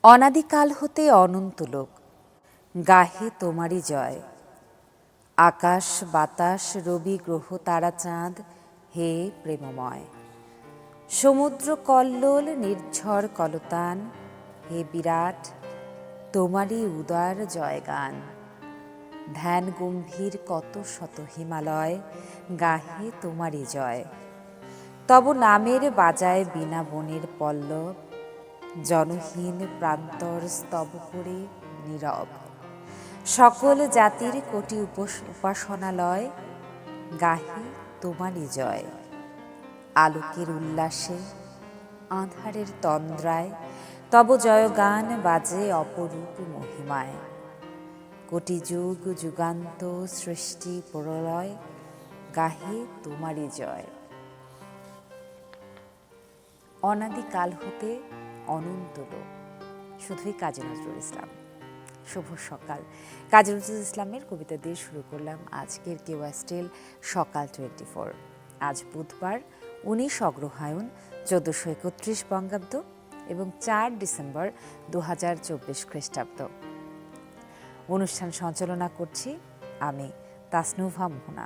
অনাদিকাল হতে অনন্ত লোক গাহে তোমারই জয়। আকাশ বাতাস রবি গ্রহ তারা চাঁদ হে প্রেমময়। সমুদ্র কল্লোল নির্ঝর কলতান হে বিরাট তোমারই উদার জয়গান। ধ্যান গম্ভীর কত শত হিমালয় গাহে তোমারই জয়। তব নামের বাজায় বিনা বনের পল্লব জনহীন প্রান্তর স্তব করে নীরব। সকল জাতির কোটি উপাসনালয় গাহে তোমারই জয়। আলোকের উল্লাসে আঁধারের তন্দ্রায় তব জয়গান বাজে অপরূপ মহিমায়। কোটি যুগ যুগান্ত সৃষ্টি প্রলয় গাহে তোমারই জয়। অনাদিকাল হতে অনন্ত লোক, শুধুই কাজী নজরুল ইসলাম। শুভ সকাল। কাজী নজরুল ইসলামের কবিতা দিয়ে শুরু করলাম আজকের কেওয়া স্টিল সকাল 24। আজ বুধবার 19 অগ্রহায়ণ 1431 বঙ্গাব্দ এবং 4 ডিসেম্বর 2024 খ্রিস্টাব্দ। অনুষ্ঠান সঞ্চালনা করছি আমি তাসনুভা মোহনা।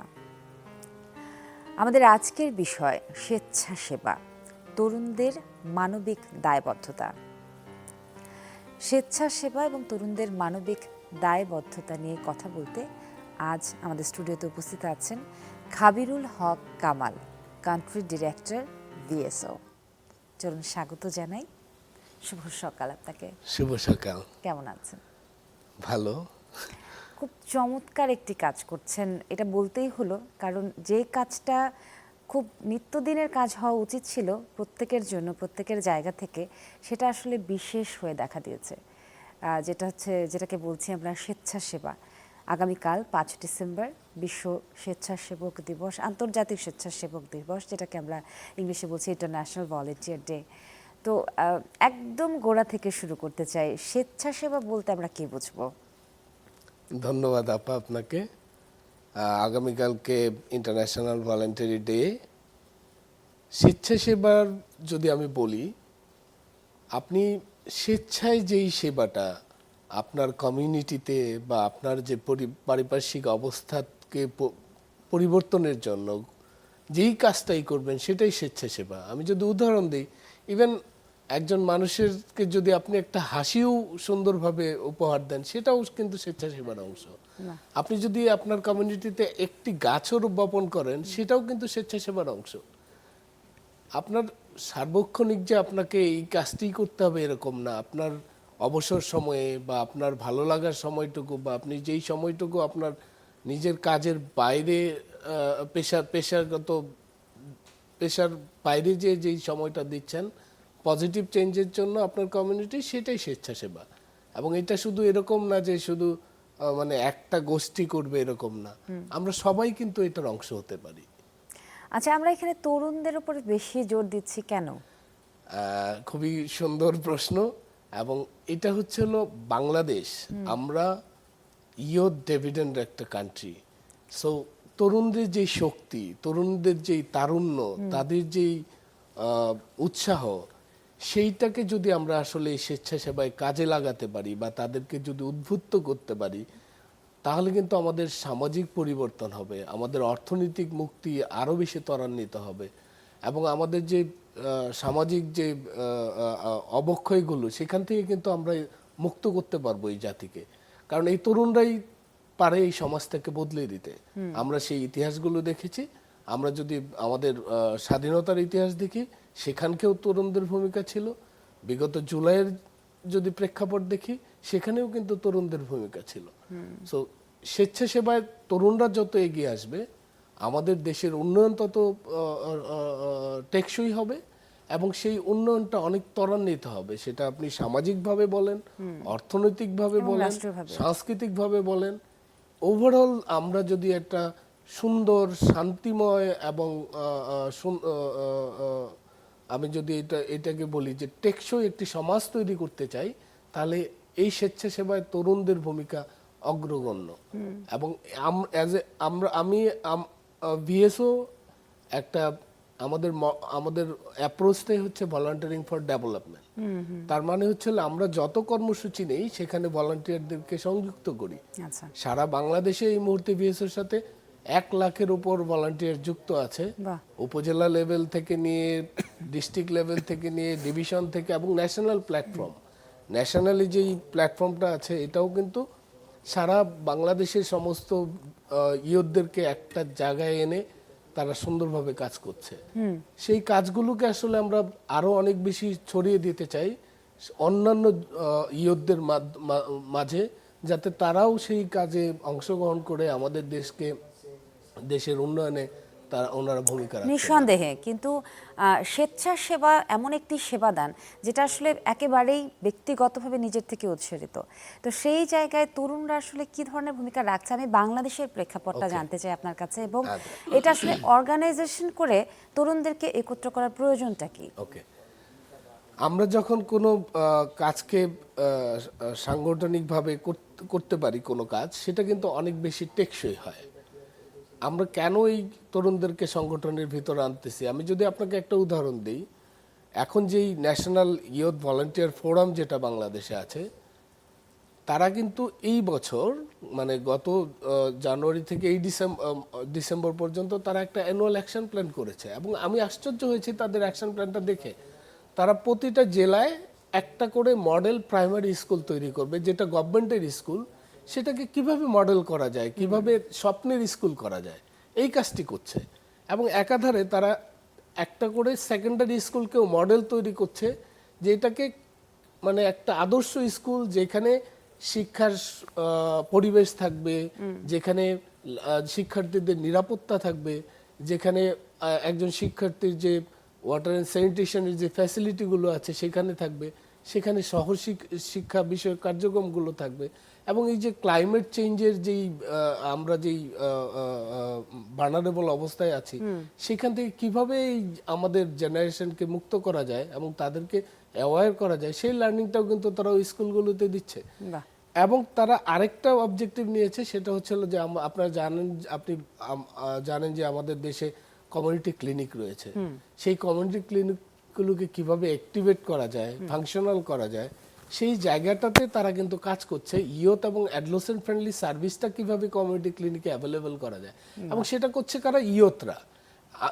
আমাদের আজকের বিষয় স্বেচ্ছাসেবা, তরুণদের মানবিক দায়বদ্ধতা। স্বেচ্ছাসেবা এবং তরুণদের মানবিক দায়বদ্ধতা নিয়ে কথা বলতে আজ আমাদের স্টুডিওতে উপস্থিত আছেন খাবিরুল হক কামাল, কান্ট্রি ডিরেক্টর ভিএসও। চলুন স্বাগত জানাই। শুভ সকাল আপনাকে। শুভ সকাল। কেমন আছেন? ভালো। খুব চমৎকার একটি কাজ করছেন, এটা বলতেই হলো, কারণ যে কাজটা খুব নিত্যদিনের কাজ হওয়া উচিত ছিল প্রত্যেকের জন্য, প্রত্যেকের জায়গা থেকে, সেটা আসলে বিশেষ হয়ে দেখা দিয়েছে। যেটাকে বলছি আমরা স্বেচ্ছাসেবা। আগামীকাল 5 ডিসেম্বর বিশ্ব স্বেচ্ছাসেবক দিবস, আন্তর্জাতিক স্বেচ্ছাসেবক দিবস, যেটাকে আমরা ইংলিশে বলছি ইন্টারন্যাশনাল ভলেন্টিয়ার ডে। তো একদম গোড়া থেকে শুরু করতে চাই, স্বেচ্ছাসেবা বলতে আমরা কি বুঝবো? ধন্যবাদ আপা আপনাকে। আগামীকালকে ইন্টারন্যাশনাল ভলেন্টারি ডে। স্বেচ্ছাসেবার যদি আমি বলি, আপনি স্বেচ্ছায় যেই সেবাটা আপনার কমিউনিটিতে বা আপনার যে পারিপার্শ্বিক অবস্থাকে পরিবর্তনের জন্য যেই কাজটাই করবেন সেটাই স্বেচ্ছাসেবা। আমি যদি উদাহরণ দিই, ইভেন একজন মানুষেরকে যদি আপনি একটা হাসিও সুন্দরভাবে উপহার দেন, সেটাও কিন্তু স্বেচ্ছাসেবার অংশ। আপনি যদি আপনার কমিউনিটিতে একটি গাছও বপন করেন, সেটাও কিন্তু স্বেচ্ছাসেবার অংশ। আপনার সার্বক্ষণিক যে আপনাকে এই কাজটি করতে হবে এরকম না। আপনার অবসর সময়ে বা আপনার ভালো লাগার সময়টুকু বা আপনি যেই সময়টুকু আপনার নিজের কাজের বাইরে পেশার বাইরে যেই সময়টা দিচ্ছেন পজিটিভ চেঞ্জের জন্য আপনার কমিউনিটি, সেটাই স্বেচ্ছাসেবা। এবং এটা শুধু এরকম না যে শুধু মানে একটা গোষ্ঠী করবে এরকম না, আমরা সবাই কিন্তু এটার অংশ হতে পারি। আচ্ছা, আমরা এখানে তরুণদের উপর বেশি জোর দিচ্ছি কেন? খুবই সুন্দর প্রশ্ন। এবং এটা হলো বাংলাদেশ, আমরা ইয়ুথ ডিভিডেন্ড একটা কান্ট্রি। সো তরুণদের যেই শক্তি, তরুণদের যেই তারুণ্য, তাদের যেই উৎসাহ, সেইটাকে যদি আমরা আসলে স্বেচ্ছাসেবায় কাজে লাগাতে পারি বা তাদেরকে যদি উদ্বুদ্ধ করতে পারি, তাহলে কিন্তু আমাদের সামাজিক পরিবর্তন হবে, আমাদের অর্থনৈতিক মুক্তি আরও বেশি ত্বরান্বিত হবে এবং আমাদের যে সামাজিক যে অবক্ষয়গুলো, সেখান থেকে কিন্তু আমরা মুক্ত করতে পারবো এই জাতিকে। কারণ এই তরুণরাই পারে এই সমাজটাকে বদলে দিতে। আমরা সেই ইতিহাসগুলো দেখেছি। আমরা যদি আমাদের স্বাধীনতার ইতিহাস দেখি, সেখানকেও তরুণদের ভূমিকা ছিল। বিগত জুলাইয়ের যদি প্রেক্ষাপট দেখি, সেখানেও কিন্তু তরুণদের ভূমিকা ছিল। সো স্বেচ্ছাসেবায় তরুণরা যত এগিয়ে আসবে, আমাদের দেশের উন্নয়ন তত টেকসই হবে এবং সেই উন্নয়নটা অনেক ত্বরান্বিত হবে। সেটা আপনি সামাজিকভাবে বলেন, অর্থনৈতিকভাবে বলেন, সাংস্কৃতিকভাবে বলেন। ওভারঅল আমরা যদি একটা সুন্দর, শান্তিময় এবং আমি যদি এটাকে বলি যে টেকসই একটি সমাজ তৈরি করতে চাই, তাহলে এই স্বেচ্ছাসেবায় তরুণদের ভূমিকা অগ্রগণ্য। এবং আমি ভিএসও একটা আমাদের অ্যাপ্রোচটাই হচ্ছে ভলান্টিয়ারিং ফর ডেভেলপমেন্ট। তার মানে হচ্ছে আমরা যত কর্মসূচি নেই সেখানে ভলান্টিয়ারদেরকে সংযুক্ত করি। আচ্ছা, সারা বাংলাদেশে এই মুহূর্তে বিএসওর সাথে 1 লাখের উপর ভলান্টিয়ার যুক্ত আছে। বাহ, উপজেলা লেভেল থেকে নিয়ে ডিস্ট্রিক্ট লেভেল থেকে নিয়ে ডিভিশন থেকে এবং ন্যাশনাল প্ল্যাটফর্ম। ন্যাশনালি যেই প্ল্যাটফর্মটা আছে এটাও কিন্তু সারা বাংলাদেশের সমস্ত ইয়ুথদেরকে একটা জায়গায় এনে তারা সুন্দরভাবে কাজ করছে। সেই কাজগুলোকে আসলে আমরা আরো অনেক বেশি ছড়িয়ে দিতে চাই অন্যান্য ইয়ুথদের মাঝে, যাতে তারাও সেই কাজে অংশগ্রহণ করে আমাদের দেশের উন্নয়নে ওনারা ভূমিকা রাখেন। নিঃসন্দেহে। কিন্তু স্বেচ্ছাসেবা এমন একটি সেবাদান যেটা আসলে একেবারেই ব্যক্তিগতভাবে নিজের থেকে উৎসারিত। তো সেই জায়গায় তরুণরা আসলে কি ধরনের ভূমিকা রাখছে আমি বাংলাদেশের প্রেক্ষাপটটা জানতে চাই আপনার কাছে, এবং এটা আসলে অর্গানাইজেশন করে তরুণদেরকে একত্র করার প্রয়োজনটা কি? ওকে, আমরা যখন কোনো কাজকে সাংগঠনিকভাবে করতে পারি কোনো কাজ, সেটা কিন্তু অনেক বেশি টেকসই হয়। আমরা কেন এই তরুণদেরকে সংগঠনের ভিতরে আনতেছি, আমি যদি আপনাকে একটা উদাহরণ দিই, এখন যেই ন্যাশনাল ইয়ুথ ভলান্টিয়ার ফোরাম যেটা বাংলাদেশে আছে, তারা কিন্তু এই বছর মানে গত জানুয়ারি থেকে এই ডিসেম্বর পর্যন্ত তারা একটা অ্যানুয়াল অ্যাকশন প্ল্যান করেছে, এবং আমি আশ্চর্য হয়েছি তাদের অ্যাকশন প্ল্যানটা দেখে। তারা প্রতিটা জেলায় একটা করে মডেল প্রাইমারি স্কুল তৈরি করবে, যেটা গভর্নমেন্টের স্কুল, সেটাকে কিভাবে মডেল করা যায়, কিভাবে স্বপ্নের স্কুল করা যায়, এই কাজটি করছে। এবং একাধারে তারা একটা করে সেকেন্ডারি স্কুলকেও মডেল তৈরি করছে, যেটাকে মানে একটা আদর্শ স্কুল যেখানে শিক্ষার পরিবেশ থাকবে, যেখানে শিক্ষার্থীদের নিরাপত্তা থাকবে, যেখানে একজন শিক্ষার্থীর যে ওয়াটার অ্যান্ড স্যানিটেশনের যে ফ্যাসিলিটিগুলো আছে সেখানে থাকবে, সেখানে শহর শিক্ষা বিষয়ক কার্যক্রমগুলো থাকবে, এবং এই যে ক্লাইমেট চেঞ্জের যেই আমরা যেই ভালনারেবল অবস্থায় আছি সেখান থেকে কিভাবে আমাদের জেনারেশনকে মুক্ত করা যায় এবং তাদেরকে অ্যাওয়্যার করা যায়, সেই লার্নিংটাও কিন্তু তারা ওই স্কুলগুলোতে দিচ্ছে। এবং তারা আরেকটা অবজেক্টিভ নিয়েছে, সেটা হচ্ছে যে আপনি জানেন যে আমাদের দেশে কমিউনিটি ক্লিনিক রয়েছে। সেই কমিউনিটি ক্লিনিকগুলোকে কিভাবে অ্যাক্টিভেট করা যায়, ফাংশনাল করা যায়, সেই জায়গাটাতে তারা কিন্তু কাজ করছে। ইয়ুথ এবং অ্যাডোলেসেন্ট ফ্রেন্ডলি সার্ভিসটা কিভাবে কমিউনিটি ক্লিনিকে অ্যাভেলেবল করা যায়, এবং সেটা করছে কারা? ইয়ুথরা।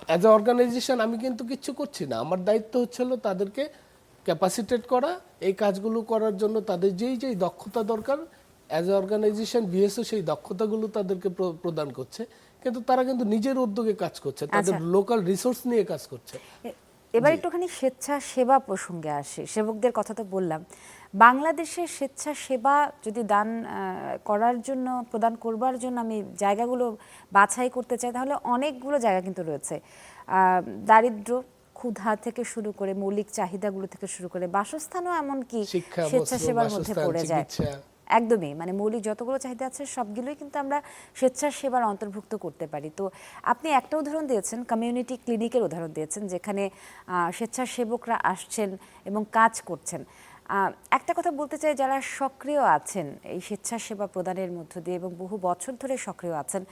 অ্যাজ এ অর্গানাইজেশন আমি কিন্তু কিচ্ছু করছি না, আমার দায়িত্ব হচ্ছে তাদেরকে ক্যাপাসিটেট করা, এই কাজগুলো করার জন্য তাদের যেই দক্ষতা দরকার, অ্যাজ এ অর্গানাইজেশন বিএসও সেই দক্ষতাগুলো তাদেরকে প্রদান করছে। কিন্তু তারা কিন্তু নিজের উদ্যোগে কাজ করছে, তাদের লোকাল রিসোর্স নিয়ে কাজ করছে। এবার একটুখানি স্বেচ্ছাসেবা প্রসঙ্গে আসি। সেবকদের কথা তো বললাম, বাংলাদেশের স্বেচ্ছাসেবা যদি দান করার জন্য, প্রদান করবার জন্য আমি জায়গাগুলো বাছাই করতে চাই, তাহলে অনেকগুলো জায়গা কিন্তু রয়েছে। দারিদ্র্য, ক্ষুধা থেকে শুরু করে মৌলিক চাহিদাগুলো থেকে শুরু করে বাসস্থানও এমনকি স্বেচ্ছাসেবার মধ্যে পড়ে যায়। একদমই, মানে মৌলিক যতগুলো চাহিদা আছে সবগুলোই কিন্তু আমরা স্বেচ্ছাসেবার অন্তর্ভুক্ত করতে পারি। তো আপনি একটা উদাহরণ দিয়েছেন, কমিউনিটি ক্লিনিকের উদাহরণ দিয়েছেন, যেখানে স্বেচ্ছাসেবকরা আসছেন এবং কাজ করছেন। একটা কথা বলতে চাই, যারা সক্রিয় আছেন এই স্বেচ্ছাসেবা প্রদানের মধ্য দিয়ে এবং বহু বছর ধরে সক্রিয় আছেন,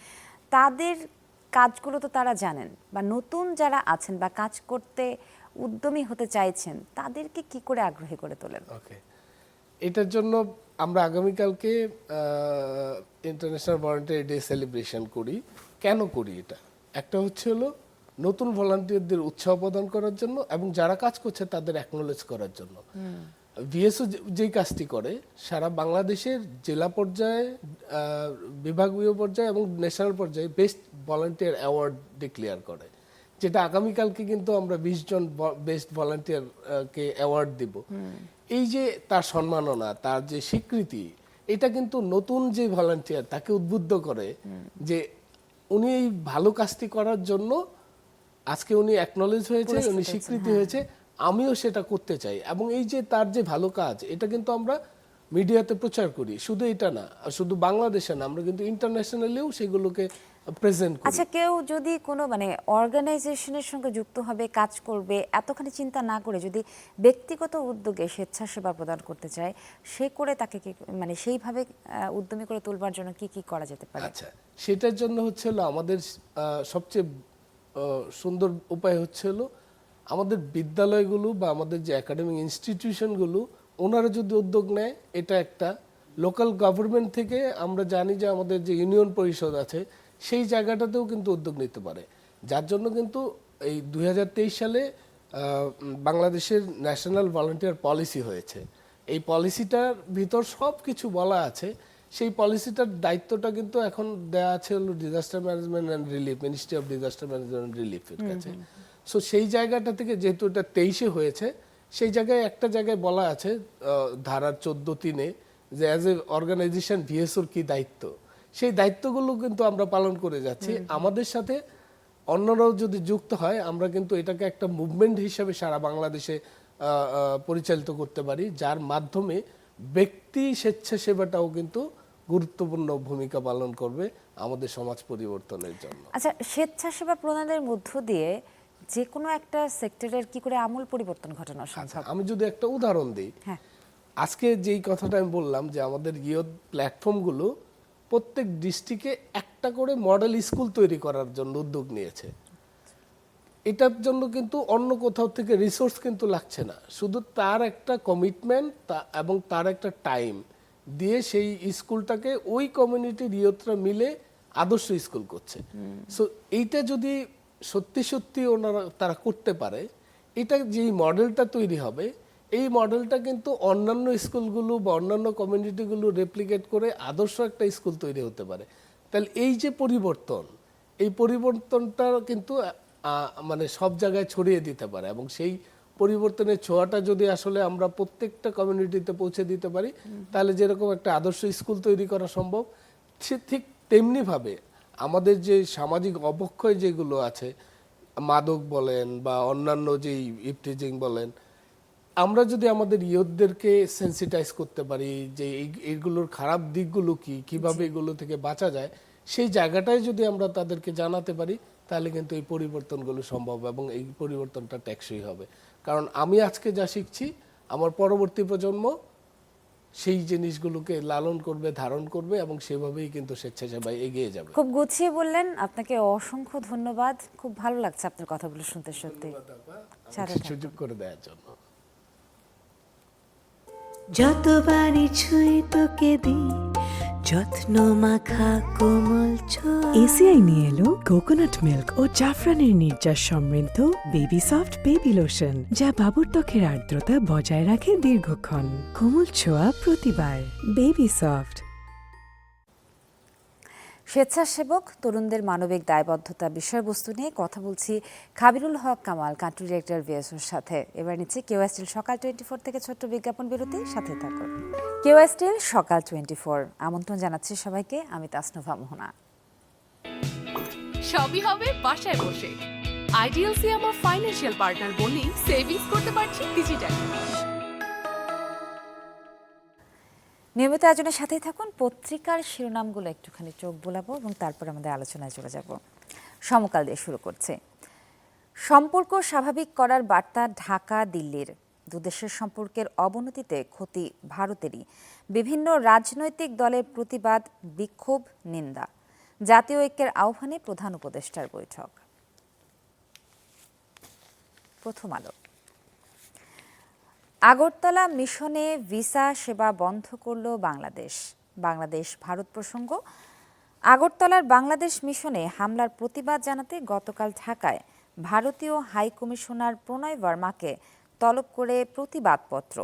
তাদের কাজগুলো তো তারা জানেন, বা নতুন যারা আছেন বা কাজ করতে উদ্যমী হতে চাইছেন, তাদেরকে কি করে আগ্রহী করে তোলেন? ওকে, এটার জন্য আমরা আগামীকালকে ইন্টারন্যাশনাল ভলান্টিয়ার ডে সেলিব্রেশন করি। কেন করি এটা? একটা হচ্ছে নতুন ভলান্টিয়ারদের উৎসাহ প্রদান করার জন্য, এবং যারা কাজ করছে তাদের অ্যাকনোলেজ করার জন্য। ভিএসও যেই কাজটি করে, সারা বাংলাদেশের জেলা পর্যায়ে, বিভাগীয় পর্যায়ে এবং ন্যাশনাল পর্যায়ে বেস্ট ভলান্টিয়ার অ্যাওয়ার্ড ডিক্লেয়ার করে, যেটা আগামীকালকে কিন্তু আমরা 20 জন বেস্ট ভলান্টিয়ারকে অ্যাওয়ার্ড দিব। এই যে তার সম্মাননা, তার যে স্বীকৃতি, এটা কিন্তু নতুন যে ভলান্টিয়ার তাকে উদ্বুদ্ধ করে যে উনি এই ভালো কাজটি করার জন্য আজকে উনি অ্যাকনোলেজ হয়েছে, উনি স্বীকৃতি হয়েছে, আমিও সেটা করতে চাই। এবং এই যে তার যে ভালো কাজ, এটা কিন্তু আমরা মিডিয়াতে প্রচার করি। শুধু এটা না, শুধু বাংলাদেশে না, আমরা কিন্তু ইন্টারন্যাশনালিও সেগুলোকে প্রেজেন্ট করি। আচ্ছা, কেউ যদি কোনো মানে অর্গানাইজেশনের সঙ্গে যুক্ত হবে, কাজ করবে, এতখানি চিন্তা না করে যদি ব্যক্তিগত উদ্যোগে স্বেচ্ছাসেবা প্রদান করতে চায়, সে করে তাকে কি মানে সেইভাবে উদ্যমী করে তুলবার জন্য কি কি করা যেতে পারে? আচ্ছা, সেটার জন্য হচ্ছে আমাদের সবচেয়ে সুন্দর উপায় হচ্ছে হলো আমাদের বিদ্যালয়গুলো বা আমাদের যে একাডেমিক ইনস্টিটিউশনগুলো ওনারা যদি উদ্যোগ নেয়, এটা একটা লোকাল গভর্নমেন্ট থেকে আমরা জানি যে আমাদের যে ইউনিয়ন পরিষদ আছে সেই জায়গাটাতেও কিন্তু উদ্যোগ নিতে পারে, যার জন্য কিন্তু এই 2023 সালে বাংলাদেশের ন্যাশনাল ভলান্টিয়ার পলিসি হয়েছে। এই পলিসিটার ভিতর সব কিছু বলা আছে। সেই পলিসিটার দায়িত্বটা কিন্তু এখন দেওয়া আছে হলো disaster management and relief, ministry of disaster management and রিলিফের কাছে। সো সেই জায়গাটা থেকে যেহেতু এটা 23-এ হয়েছে, সেই জায়গায় একটা জায়গায় বলা আছে ধারার 14(3)-এ যে অ্যাজ এ অর্গানাইজেশন ভিএসওর কি দায়িত্ব, সেই দায়িত্বগুলো কিন্তু আমরা পালন করে যাচ্ছি। আমাদের সাথে অন্যরাও যদি যুক্ত হয়, আমরা কিন্তু এটাকে একটা মুভমেন্ট হিসেবে সারা বাংলাদেশে পরিচালিত করতে পারি, যার মাধ্যমে ব্যক্তি স্বেচ্ছাসেবাটাও কিন্তু গুরুত্বপূর্ণ ভূমিকা পালন করবে আমাদের সমাজ পরিবর্তনের জন্য। আচ্ছা, স্বেচ্ছাসেবা প্রণালীর মধ্য দিয়ে যে কোনো একটা সেক্টরের কি করে আমূল পরিবর্তন ঘটানো সম্ভব? আমি যদি একটা উদাহরণ দিই, হ্যাঁ, আজকে যেই কথাটা আমি বললাম যে আমাদের ইয়ুথ প্ল্যাটফর্মগুলো প্রত্যেক ডিস্ট্রিক্টে একটা করে মডেল স্কুল তৈরি করার জন্য উদ্যোগ নিয়েছে। এটার জন্য কিন্তু অন্য কোথাও থেকে রিসোর্স কিন্তু লাগছে না, শুধু তার একটা কমিটমেন্ট এবং তার একটা টাইম দিয়ে সেই স্কুলটাকে ওই কমিউনিটির ইয়ুথরা মিলে আদর্শ স্কুল করছে। সো এইটা যদি সত্যি সত্যি তারা করতে পারে, এটা যেই মডেলটা তৈরি হবে, এই মডেলটা কিন্তু অন্যান্য স্কুলগুলো বা অন্যান্য কমিউনিটিগুলো রেপ্লিকেট করে আদর্শ একটা স্কুল তৈরি হতে পারে। তাহলে এই যে পরিবর্তন, এই পরিবর্তনটা কিন্তু মানে সব জায়গায় ছড়িয়ে দিতে পারে, এবং সেই পরিবর্তনের ছোঁয়াটা যদি আসলে আমরা প্রত্যেকটা কমিউনিটিতে পৌঁছে দিতে পারি, তাহলে যেরকম একটা আদর্শ স্কুল তৈরি করা সম্ভব, ঠিক তেমনিভাবে আমাদের যে সামাজিক অবক্ষয় যেগুলো আছে, মাদক বলেন বা অন্যান্য যেই ইফটিজিং বলেন, আমরা যদি আমাদের ইয়ুথদেরকে সেন্সিটাইজ করতে পারি যে এইগুলোর খারাপ দিকগুলো কি, কিভাবে এগুলো থেকে বাঁচা যায়, সেই জায়গাটায় যদি আমরা তাদেরকে জানাতে পারি, তাহলে কিন্তু এই পরিবর্তনগুলো সম্ভব এবং এই পরিবর্তনটা টেকসই হবে। কারণ আমি আজকে যা শিখছি, আমার পরবর্তী প্রজন্ম সেই জিনিসগুলোকে লালন করবে, ধারণ করবে, এবং সেভাবেই কিন্তু স্বেচ্ছাসেবায় এগিয়ে যাবে। খুব গুছিয়ে বললেন, আপনাকে অসংখ্য ধন্যবাদ। খুব ভালো লাগছে আপনার কথাগুলো শুনতে। সত্যি সুযোগ করে দেওয়ার জন্য। যতবারই ছুঁই তোকে দিই যত্ন মাখা কোমল ছোঁয়া। এসিআই নিয়ে এলো কোকোনাট মিল্ক ও জাফরানের নির্যাস সমৃদ্ধ বেবি সফট বেবি লোশন, যা বাবুর ত্বকের আর্দ্রতা বজায় রাখে দীর্ঘক্ষণ। কোমল ছোঁয়া প্রতিবার। Baby soft. স্বেচ্ছাসেবক তরুণদের মানবিক দায়বদ্ধতা বিষয়বস্তু নিয়ে কথা বলছি খাবিরুল হক কামাল, কান্ট্রি ডিরেক্টর ভিএসওর সাথে। এবার নিচ্ছে কেওয়া স্টিল সকাল 24 থেকে ছোট্ট বিজ্ঞাপন বিরতি, সাথে থাকুন। কেওয়া স্টিল সকাল 24, আমন্ত্রণ জানাচ্ছি সবাইকে। আমি তাসনুভা মোহনা। সবই হবে বাসায় বসে। আইডিএলসি আমার ফাইন্যান্সিয়াল পার্টনার, বললেই সেভিংস করতে পারছি ডিজিটালি। নিয়মিত আয়োজনের সাথেই থাকুন। পত্রিকার শিরোনামগুলো একটুখানি চোখ বোলাবো এবং তারপর আমাদের আলোচনায় চলে যাব। সমকাল দিয়ে শুরু করছে। সম্পর্ক স্বাভাবিক করার বার্তা ঢাকা দিল্লির। দুদেশের সম্পর্কের অবনতিতে ক্ষতি ভারতেরই। বিভিন্ন রাজনৈতিক দলের প্রতিবাদ, বিক্ষোভ, নিন্দা। জাতীয় ঐক্যের আহ্বানে প্রধান উপদেষ্টার বৈঠক। প্রথম আলো। আগরতলা মিশনে ভিসা সেবা বন্ধ করল বাংলাদেশ। বাংলাদেশ ভারত প্রসঙ্গ। আগরতলার বাংলাদেশ মিশনে হামলার প্রতিবাদ জানাতে গতকাল ঢাকায় ভারতীয় হাই কমিশনার প্রণয় ভার্মাকে তলব করে প্রতিবাদপত্র।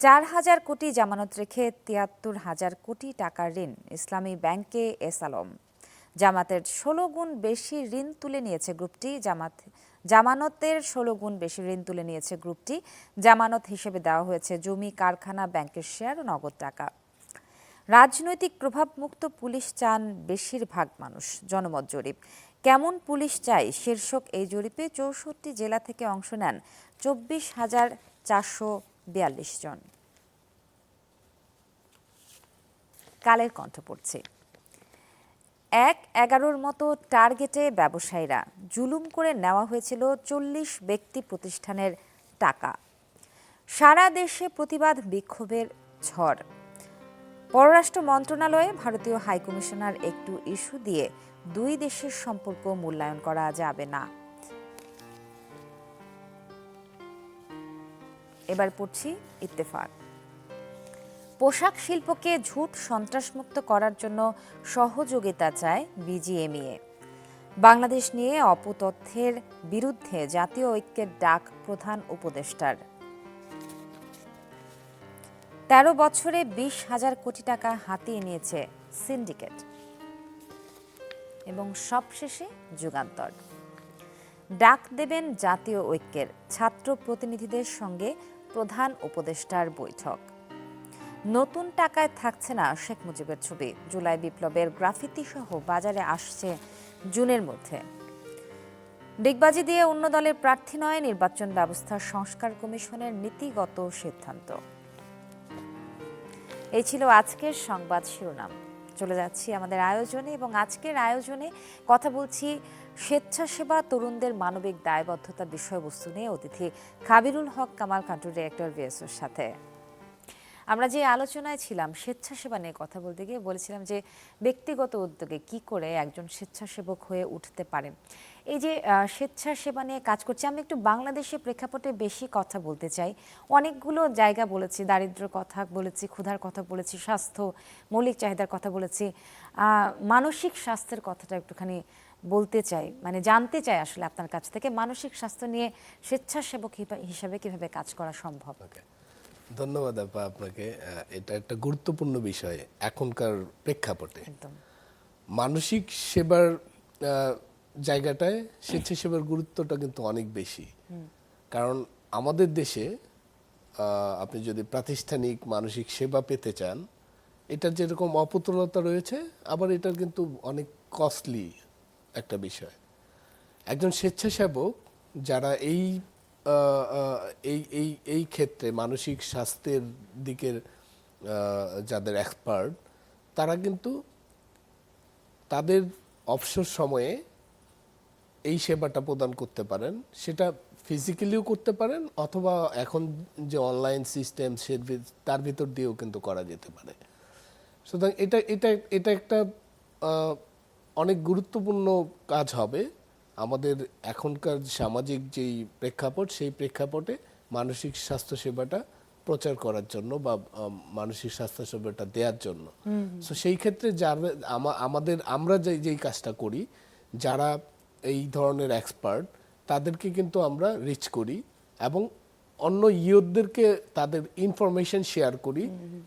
4,000 কোটি জামানত রেখে 73,000 কোটি টাকার ঋণ ইসলামী ব্যাংকে এস আলম। জামাতের 16 গুণ বেশি ঋণ তুলে নিয়েছে গ্রুপটি। জামানতের 16 গুণ বেশি ঋণ তুলে নিয়েছে গ্রুপটি। জামানত হিসেবে দেওয়া হয়েছে জমি, কারখানা, ব্যাংকের শেয়ার ও নগদ টাকা। রাজনৈতিক প্রভাবমুক্ত পুলিশ চান বেশিরভাগ মানুষ। জনমত জরিপ। কেমন পুলিশ চাই শীর্ষক এই জরিপে 64 জেলা থেকে অংশ নেন 24,442 জন। কালের কণ্ঠ পড়ছে। 1/11 মতো টার্গেটে ব্যবসায়ীরা। জুলুম করে নেওয়া হয়েছিল 40 ব্যক্তি প্রতিষ্ঠানের টাকা। সারা দেশে প্রতিবাদ, বিক্ষোভের ঝড়। পররাষ্ট্র মন্ত্রণালয়ে ভারতীয় হাইকমিশনার একটু ইস্যু দিয়ে দুই দেশের সম্পর্ক মূল্যায়ন করা যাবে না। এবার পড়ছি ইত্তেফাক। পোশাক শিল্পকে ঝুট সন্ত্রাসমুক্ত করার জন্য সহযোগিতা চায় বিজিএমইএ। বাংলাদেশ নিয়ে অপতথ্যের বিরুদ্ধে জাতীয় ঐক্যের ডাক প্রধান উপদেষ্টার। ১৩ বছরে ২০,০০০ কোটি টাকা হাতিয়ে নিয়েছে সিন্ডিকেট। এবং সবশেষে যুগান্তর। ডাক দেবেন জাতীয় ঐক্যের, ছাত্র প্রতিনিধিদের সঙ্গে প্রধান উপদেষ্টার বৈঠক। নতুন টাকায় থাকছে না শেখ মুজিবের ছবি, জুলাই বিপ্লবের গ্রাফিতি সহ বাজারে আসছে জুনের মধ্যে। ডিগবাজি দিয়ে অন্য দলের প্রার্থী নয়, নির্বাচন ব্যবস্থা সংস্কার কমিশনের নীতিগত সিদ্ধান্ত। এই ছিল আজকের সংবাদ শিরোনাম। চলে যাচ্ছি আমাদের আয়োজনে, এবং আজকের আয়োজনে কথা বলছি স্বেচ্ছাসেবা তরুণদের মানবিক দায়বদ্ধতা বিষয়বস্তু নিয়ে অতিথি কাবিরুল হক কামাল, কান্ট্রি ডিরেক্টর ভিএসওর সাথে। আমরা যে আলোচনায় ছিলাম স্বেচ্ছাসেবা নিয়ে কথা বলতে গিয়ে বলেছিলাম যে ব্যক্তিগত উদ্যোগে কি করে একজন স্বেচ্ছাসেবক হয়ে উঠতে পারে। এই যে স্বেচ্ছাসেবা নিয়ে কাজ করছি, আমি একটু বাংলাদেশের প্রেক্ষাপটে বেশি কথা বলতে চাই। অনেকগুলো জায়গা বলেছি, দারিদ্র্যের কথা বলেছি, ক্ষুধার কথা বলেছি, স্বাস্থ্য মৌলিক চাহিদার কথা বলেছি, মানসিক স্বাস্থ্যের কথাটা একটুখানি বলতে চাই, মানে জানতে চাই আসলে আপনার কাছ থেকে মানসিক স্বাস্থ্য নিয়ে স্বেচ্ছাসেবক হিসাবে কিভাবে কাজ করা সম্ভব। ধন্যবাদ আপা আপনাকে। এটা একটা গুরুত্বপূর্ণ বিষয় এখনকার প্রেক্ষাপটে। একদম মানসিক সেবার জায়গাটায় স্বেচ্ছাসেবার গুরুত্বটা কিন্তু অনেক বেশি। কারণ আমাদের দেশে আপনি যদি প্রাতিষ্ঠানিক মানসিক সেবা পেতে চান, এটার যেরকম অপতুলতা রয়েছে, আবার এটার কিন্তু অনেক কস্টলি একটা বিষয়। একজন স্বেচ্ছাসেবক যারা এই এই এই এই ক্ষেত্রে মানসিক স্বাস্থ্যের দিকের যাদের এক্সপার্ট, তারা কিন্তু তাদের অবসর সময়ে এই সেবাটা প্রদান করতে পারেন। সেটা ফিজিক্যালিও করতে পারেন, অথবা এখন যে অনলাইন সিস্টেম তার ভিতর দিয়েও কিন্তু করা যেতে পারে। সুতরাং এটা এটা এটা একটা অনেক গুরুত্বপূর্ণ কাজ হবে আমাদের এখনকার সামাজিক যেই প্রেক্ষাপট, সেই প্রেক্ষাপটে মানসিক স্বাস্থ্য সেবাটা প্রচার করার জন্য বা মানসিক স্বাস্থ্য সেবাটা দেওয়ার জন্য। সো সেই ক্ষেত্রে যারা আমরা যেই কাজটা করি, যারা এই ধরনের এক্সপার্ট, তাদেরকে কিন্তু আমরা রিচ করি এবং অন্য ইয়ুথদেরকে তাদের ইনফরমেশন শেয়ার করি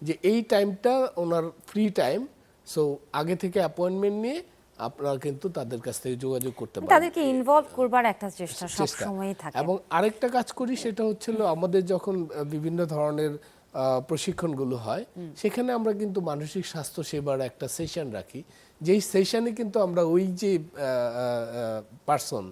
যে এই টাইমটা ওনার ফ্রি টাইম, সো আগে থেকে অ্যাপয়েন্টমেন্ট নিয়ে আপনারা কিন্তু তাদের কাছ থেকে যোগাযোগ করতে পারেন। তাদেরকে ইনভলভ করবার একটা চেষ্টা সব সময়ই থাকে। এবং আরেকটা কাজ করি, সেটা হচ্ছিল আমাদের যখন বিভিন্ন ধরনের প্রশিক্ষণগুলো হয়, সেখানে আমরা কিন্তু মানসিক স্বাস্থ্য সেবার একটা সেশন রাখি, যেই সেশনে কিন্তু আমরা ওই যে পার্সন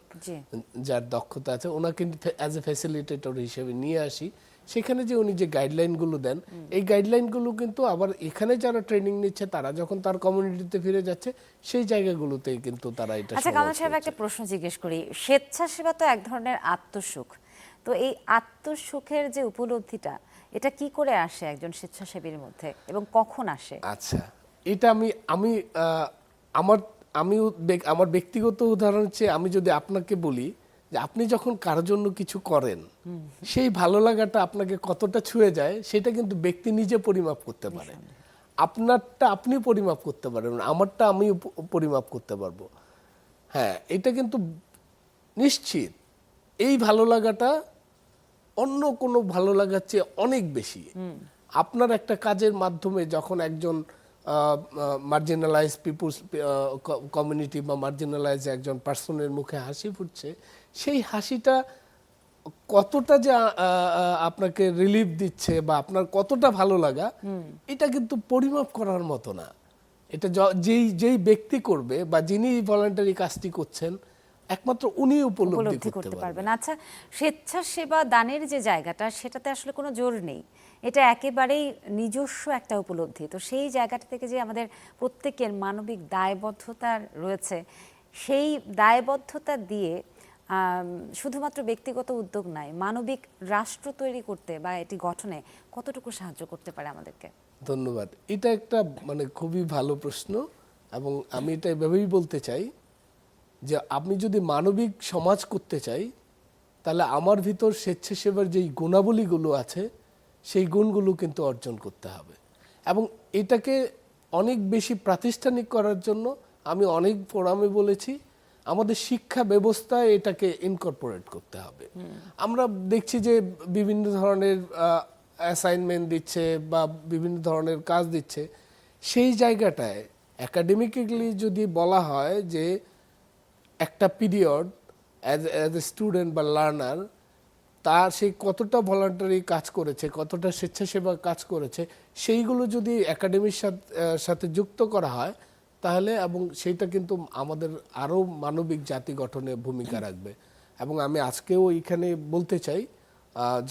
যার দক্ষতা আছে ওনাকে অ্যাজ এ ফ্যাসিলিটেটর হিসেবে নিয়ে আসি। সেখানে যে উনি যে গাইডলাইনগুলো দেন, এই গাইডলাইনগুলো কিন্তু আবার এখানে যারা ট্রেনিং নিচ্ছে তারা যখন তার কমিউনিটিতে ফিরে যাচ্ছে, সেই জায়গাগুলোতে কিন্তু তারা এটা। আচ্ছা কামাল সাহেব, একটা প্রশ্ন জিজ্ঞেস করি। স্বেচ্ছাসেবা তো এক ধরনের আত্মসুখ, তো এই আত্মসুখের যে উপলব্ধিটা, এটা কি করে আসে একজন স্বেচ্ছাসেবীর মধ্যে এবং কখন আসে? আচ্ছা, এটা আমার ব্যক্তিগত উদাহরণ হচ্ছে, আমি যদি আপনাকে বলি যে আপনি যখন কারোর জন্য কিছু করেন, সেই ভালো লাগাটা আপনাকে কতটা ছুঁয়ে যায়, সেটা কিন্তু ব্যক্তি নিজে পরিমাপ করতে পারে। আপনারটা আপনি পরিমাপ করতে পারবেন, আমারটা আমি পরিমাপ করতে পারবো। হ্যাঁ, এটা কিন্তু নিশ্চিত এই ভালো লাগাটা অন্য কোনো ভালো লাগার চেয়ে অনেক বেশি। আপনার একটা কাজের মাধ্যমে যখন একজন মার্জিনালাইজ পিপুলস কমিউনিটি বা মার্জিনালাইজ একজন পার্সনের মুখে হাসি ফুটছে, সেই হাসিটা কতটা যে আপনাকে রিলিফ দিচ্ছে বা আপনার কতটা ভালো লাগা, এটা কিন্তু পরিমাপ করার মতো না। এটা যেই ব্যক্তি করবে বা যিনি ভলান্টারি কাজটি করছেন, একমাত্র উনি উপলব্ধি করতে পারবেন। আচ্ছা, স্বেচ্ছাসেবা দানের যে জায়গাটা, সেটাতে আসলে কোনো জোর নেই, এটা একেবারেই নিজস্ব একটা উপলব্ধি। তো সেই জায়গাটা থেকে যে আমাদের প্রত্যেকের মানবিক দায়বদ্ধতা রয়েছে, সেই দায়বদ্ধতা দিয়ে শুধুমাত্র ব্যক্তিগত উদ্যোগ নয়, মানবিক রাষ্ট্র তৈরি করতে বা এটি গঠনে কতটুকু সাহায্য করতে পারে আমাদেরকে? ধন্যবাদ। এটা একটা খুবই ভালো প্রশ্ন। এবং আমি এটা এভাবেই বলতে চাই যে আমি যদি মানবিক সমাজ করতে চাই তাহলে আমার ভিতর স্বেচ্ছাসেবার যেই গুণাবলীগুলো আছে সেই গুণগুলো কিন্তু অর্জন করতে হবে। এবং এটাকে অনেক বেশি প্রাতিষ্ঠানিক করার জন্য আমি অনেক ফোরামে বলেছি আমাদের শিক্ষা ব্যবস্থায় এটাকে ইনকর্পোরেট করতে হবে। আমরা দেখছি যে বিভিন্ন ধরনের অ্যাসাইনমেন্ট দিচ্ছে বা বিভিন্ন ধরনের কাজ দিচ্ছে, সেই জায়গাটায় একাডেমিক্যালি যদি বলা হয় যে একটা পিরিয়ড অ্যাজ এ স্টুডেন্ট বা লার্নার তার সে কতটা ভলান্টারি কাজ করেছে, কতটা স্বেচ্ছাসেবা কাজ করেছে, সেইগুলো যদি একাডেমির সাথে যুক্ত করা হয় তাহলে, এবং সেইটা কিন্তু আমাদের আরও মানবিক জাতি গঠনে ভূমিকা রাখবে। এবং আমি আজকেও এখানে বলতে চাই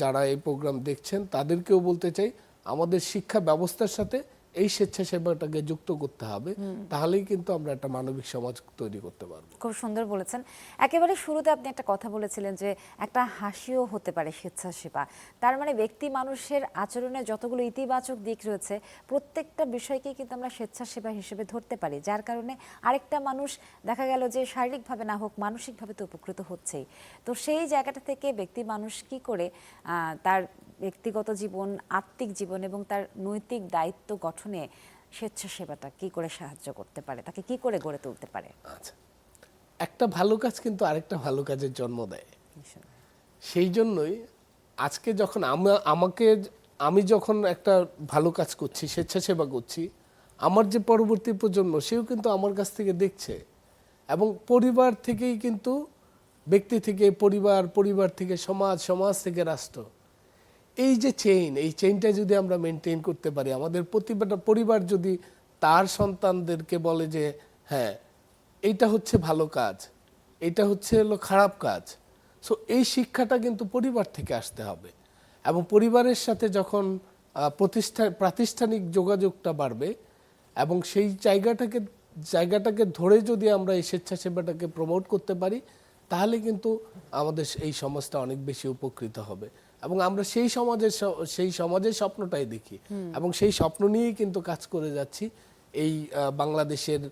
যারা এই প্রোগ্রাম দেখছেন তাদেরকেও বলতে চাই আমাদের শিক্ষা ব্যবস্থার সাথে এই স্বেচ্ছাসেবাটাকে যুক্ত করতে হবে, তাহলেই কিন্তু আমরা একটা মানবিক সমাজ তৈরি করতে পারবো। খুব সুন্দর বলেছেন। একেবারে শুরুতে আপনি একটা কথা বলেছিলেন যে একটা হাসিও হতে পারে স্বেচ্ছাসেবা। তার মানে ব্যক্তি মানুষের আচরণে যতগুলো ইতিবাচক দিক রয়েছে প্রত্যেকটা বিষয়কেই কিন্তু আমরা স্বেচ্ছাসেবা হিসেবে ধরতে পারি, যার কারণে আরেকটা মানুষ দেখা গেল যে শারীরিকভাবে না হোক মানসিকভাবে তো উপকৃত হচ্ছেই। তো সেই জায়গাটা থেকে ব্যক্তি মানুষ কি করে তার ব্যক্তিগত জীবন, আত্মিক জীবন এবং তার নৈতিক দায়িত্ব গঠনে স্বেচ্ছাসেবাটা কি করে সাহায্য করতে পারে, তাকে কি করে গড়ে তুলতে পারে? আচ্ছা, একটা ভালো কাজ কিন্তু আরেকটা ভালো কাজের জন্ম দেয়। সেই জন্যই আজকে যখন আমি যখন একটা ভালো কাজ করছি, স্বেচ্ছাসেবা করছি, আমার যে পরবর্তী প্রজন্ম সেও কিন্তু আমার কাছ থেকে দেখছে। এবং পরিবার থেকেই কিন্তু ব্যক্তি থেকে পরিবার, পরিবার থেকে সমাজ, সমাজ থেকে রাষ্ট্র, এই যে এই চেইনটা যদি আমরা মেনটেন করতে পারি, আমাদের প্রতিটা পরিবার যদি তার সন্তানদেরকে বলে যে হ্যাঁ এইটা হচ্ছে ভালো কাজ, এটা হচ্ছে হলো খারাপ কাজ, সো এই শিক্ষাটা কিন্তু পরিবার থেকে আসতে হবে। এবং পরিবারের সাথে যখন প্রাতিষ্ঠানিক যোগাযোগটা বাড়বে এবং সেই জায়গাটাকে ধরে যদি আমরা এই স্বেচ্ছাসেবাটাকে প্রমোট করতে পারি তাহলে কিন্তু আমাদের এই সমাজটা অনেক বেশি উপকৃত হবে। এবং আমরা সেই সমাজের স্বপ্নটাই দেখি এবং সেই স্বপ্ন নিয়েই কিন্তু কাজ করে যাচ্ছি এই বাংলাদেশের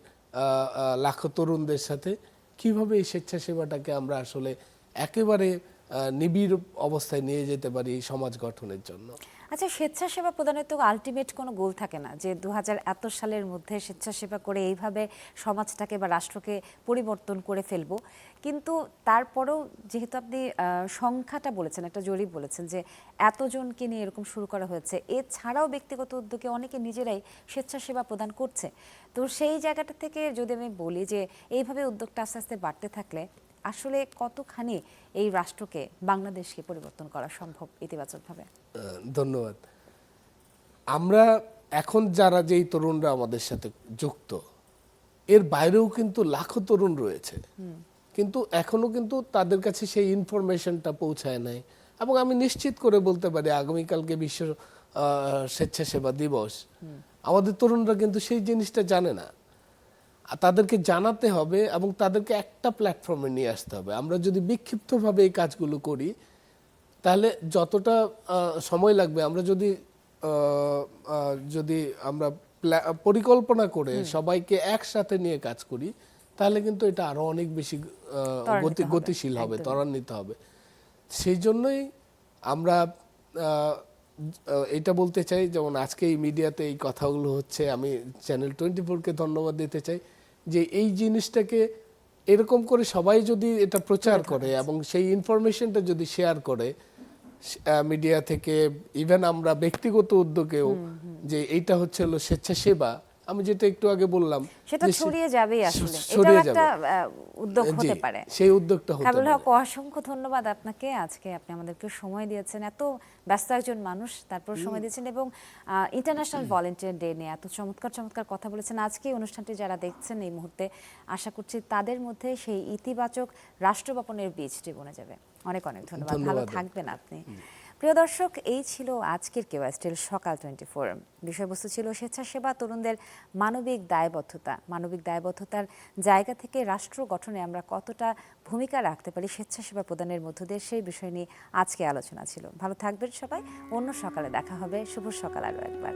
লাখো তরুণদের সাথে, কিভাবে এই স্বেচ্ছাসেবাটাকে আমরা আসলে একেবারে নিবিড় অবস্থায় নিয়ে যেতে পারি এই সমাজ গঠনের জন্য। আচ্ছা, স্বেচ্ছাসেবা প্রদানের তো আলটিমেট কোনো গোল থাকে না যে 2000 সালের মধ্যে স্বেচ্ছাসেবা করে এইভাবে সমাজটাকে বা রাষ্ট্রকে পরিবর্তন করে ফেলবো, কিন্তু তারপরেও যেহেতু আপনি সংখ্যাটা বলেছেন, একটা জরিপ বলেছেন যে এতজনকে নিয়ে এরকম শুরু করা হয়েছে, এছাড়াও ব্যক্তিগত উদ্যোগে অনেকে নিজেরাই স্বেচ্ছাসেবা প্রদান করছে। তো সেই জায়গাটা থেকে যদি আমি বলি যে এইভাবে উদ্যোগটা আস্তে আস্তে বাড়তে থাকলে আসলে কতখানি এই রাষ্ট্রকে, বাংলাদেশকে পরিবর্তন করা সম্ভব ইতিবাচকভাবে? ধন্যবাদ। আমরা এখন যারা যেই তরুণরা আমাদের সাথে যুক্ত, এর বাইরেও কিন্তু লাখো তরুণ রয়েছে, কিন্তু এখনো কিন্তু তাদের কাছে সেই ইনফরমেশনটা পৌঁছায় নাই। এবং আমি নিশ্চিত করে বলতে পারি আগামীকালকে বিশ্ব স্বেচ্ছাসেবা দিবস, আমাদের তরুণরা কিন্তু সেই জিনিসটা জানে না। তাদেরকে জানাতে হবে এবং তাদেরকে একটা প্ল্যাটফর্মে নিয়ে আসতে হবে। আমরা যদি বিক্ষিপ্তভাবে এই কাজগুলো করি তাহলে যতটা সময় লাগবে, আমরা যদি আমরা পরিকল্পনা করে সবাইকে একসাথে নিয়ে কাজ করি তাহলে কিন্তু এটা আরো অনেক বেশি গতিশীল হবে, ত্বরান্বিত হবে। সেই জন্যই আমরা এটা বলতে চাই, যেমন আজকে এই মিডিয়াতে এই কথাগুলো হচ্ছে, আমি চ্যানেল 24-কে ধন্যবাদ দিতে চাই যে এই জিনিসটাকে এরকম করে সবাই যদি এটা প্রচার করে এবং সেই ইনফরমেশনটা যদি শেয়ার করে মিডিয়া থেকে, ইভেন আমরা ব্যক্তিগত উদ্যোগেও, যে এইটা হচ্ছে হলো স্বেচ্ছাসেবা, আমি যেটা একটু আগে বললাম সেটা ছড়িয়ে যাবেই, আসলে ছড়িয়ে এটাও একটা উদ্যোগ হতে পারে। সেই উদ্যোগটা হতে কাবিল পারে। হক, অসংখ্য ধন্যবাদ আপনাকে। আজকে আপনি আমাদেরকে সময় দিয়েছেন, এত ব্যস্ত একজন মানুষ তারপর সময় দিয়েছেন এবং ইন্টারন্যাশনাল ভলেন্টিয়ার ডে নিয়ে এত চমৎকার চমৎকার কথা বলেছেন। আজকে অনুষ্ঠানটি যারা দেখছেন এই মুহূর্তে, আশা করছি তাদের মধ্যে সেই ইতিবাচক রাষ্ট্রবপনের বীজটি বনে যাবে। অনেক অনেক ধন্যবাদ, ভালো থাকবেন আপনি। প্রিয় দর্শক, এই ছিল আজকের কেওয়াইস্টিল সকাল 24। বিষয়বস্তু ছিল স্বেচ্ছাসেবা, তরুণদের মানবিক দায়বদ্ধতা। মানবিক দায়বদ্ধতার জায়গা থেকে রাষ্ট্র গঠনে আমরা কতটা ভূমিকা রাখতে পারি স্বেচ্ছাসেবা প্রদানের মধ্য দিয়ে, সেই বিষয় নিয়ে আজকে আলোচনা ছিল। ভালো থাকবেন সবাই, অন্য সকালে দেখা হবে। শুভ সকাল আরও একবার।